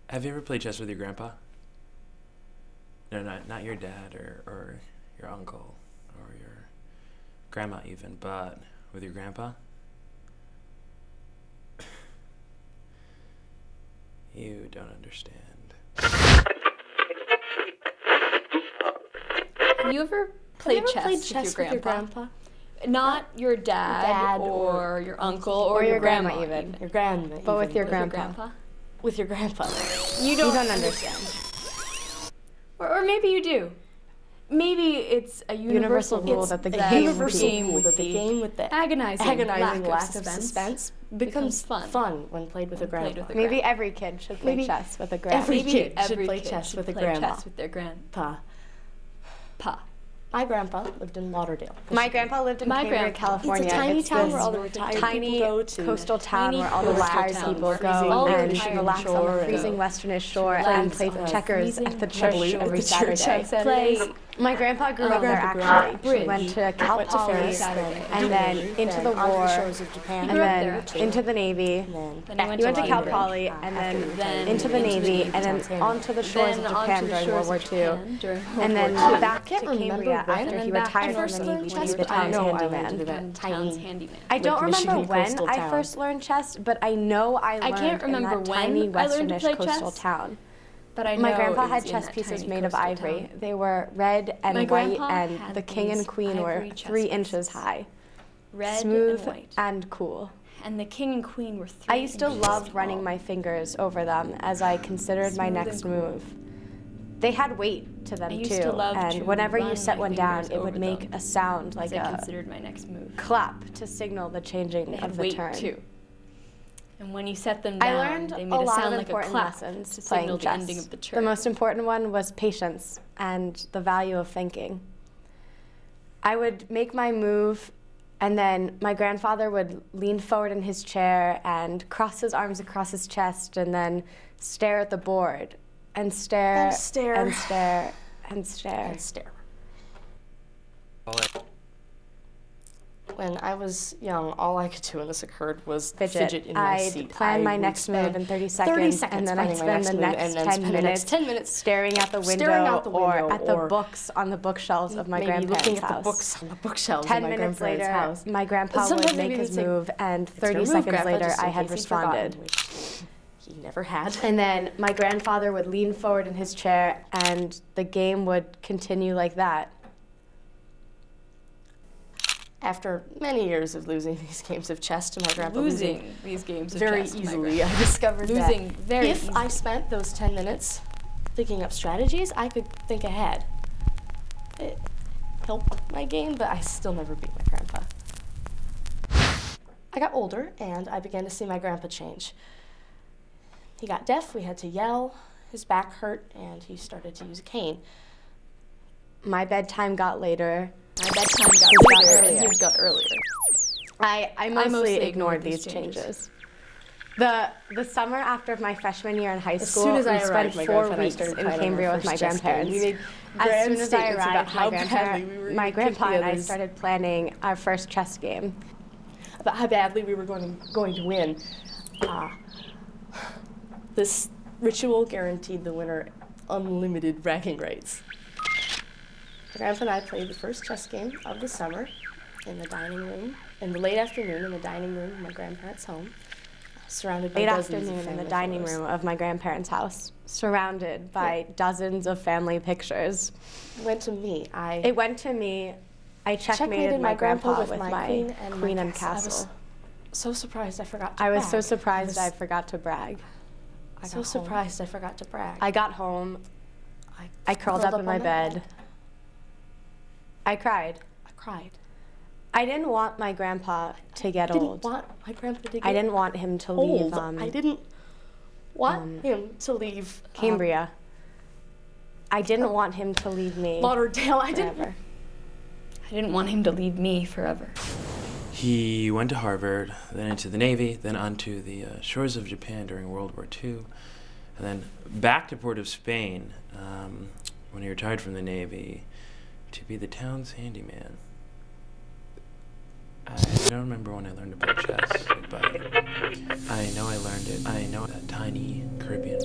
Have you ever played chess with your grandpa? No, not your dad or your uncle or your grandma even, but with your grandpa? You don't understand. Have you ever played chess with your grandpa? Not your dad or your uncle or your grandma even. Your grandma. But with your grandpa. With your grandpa. You don't understand. Or maybe you do. Maybe it's a universal rule that the game with the agonizing lack of suspense becomes fun when played with a grandpa. Maybe every kid should play chess with a grandpa. Every kid should play chess with a grandma. Chess with their grandpa. My grandpa lived in Lauderdale. My grandpa lived in Cambridge, California. It's a tiny town where all the retired people go to. Coastal town where all the retired people go and relax on the freezing western shore and play checkers at the church every Saturday. My grandpa grew up there actually. He went to Cal Poly and then into the war and then into the Navy. He went to Cal Poly and then into the Navy and then onto the shores of Japan during World War II and then back to Cambria after he retired from the Navy to be the town's handyman. I don't remember when I first learned chess, but I know I learned in that tiny westernish coastal town. But I know my grandpa had chess pieces made of ivory. They were red and white, and the king and queen were 3 inches high. Smooth and cool. And the king and queen were 3 inches. I used to love running my fingers over them as I considered my next move. They had weight to them too, and whenever you set one down, it would make a sound like a clap to signal the changing of the turn. And when you set them down, they made a sound like a clap to signal the ending of the turn. The most important one was patience and the value of thinking. I would make my move, and then my grandfather would lean forward in his chair and cross his arms across his chest and then stare at the board and stare and stare and stare and stare and stare. When I was young, all I could do when this occurred was fidget in my seat. I'd plan my next move in 30 seconds, and then I'd spend the next 10 minutes staring at the window or at the books on the bookshelves of my grandparents' house. Looking at the books on the bookshelves of my grandparents' house. 10 minutes later, my grandpa would make his move, and 30 seconds later, I had responded. He never had. And then my grandfather would lean forward in his chair, and the game would continue like that. After many years of losing these games of chess to my grandpa, losing these games of very chess easily, I discovered that if I spent those 10 minutes thinking up strategies, I could think ahead. It helped my game, but I still never beat my grandpa. I got older, and I began to see my grandpa change. He got deaf, we had to yell, his back hurt, and he started to use a cane. My bedtime got later. His got earlier. I mostly ignored these changes. The summer after my freshman year in high school, we spent 4 weeks in Cambria with my grandparents. As soon as I arrived, my grandpa and I started planning our first chess game. About how badly we were going to win. This ritual guaranteed the winner unlimited bragging rights. Grandpa and I played the first chess game of the summer in the dining room, in the late afternoon in the dining room of my grandparents' home, surrounded by dozens of family photos. Of my grandparents' house, surrounded by dozens of family pictures. It went to me. I checkmated my grandpa with my queen and castle. I was so surprised I forgot to brag. I forgot to brag. I got home. I curled up in my bed. I cried. I didn't want my grandpa to get old. I didn't want him to leave. I didn't want him to leave Cambria. I didn't want him to leave me. Lauderdale. I didn't want him to leave me forever. He went to Harvard, then into the Navy, then onto the shores of Japan during World War II, and then back to Port of Spain when he retired from the Navy to be the town's handyman. I don't remember when I learned to play chess, but I know I learned it. I know that tiny Caribbean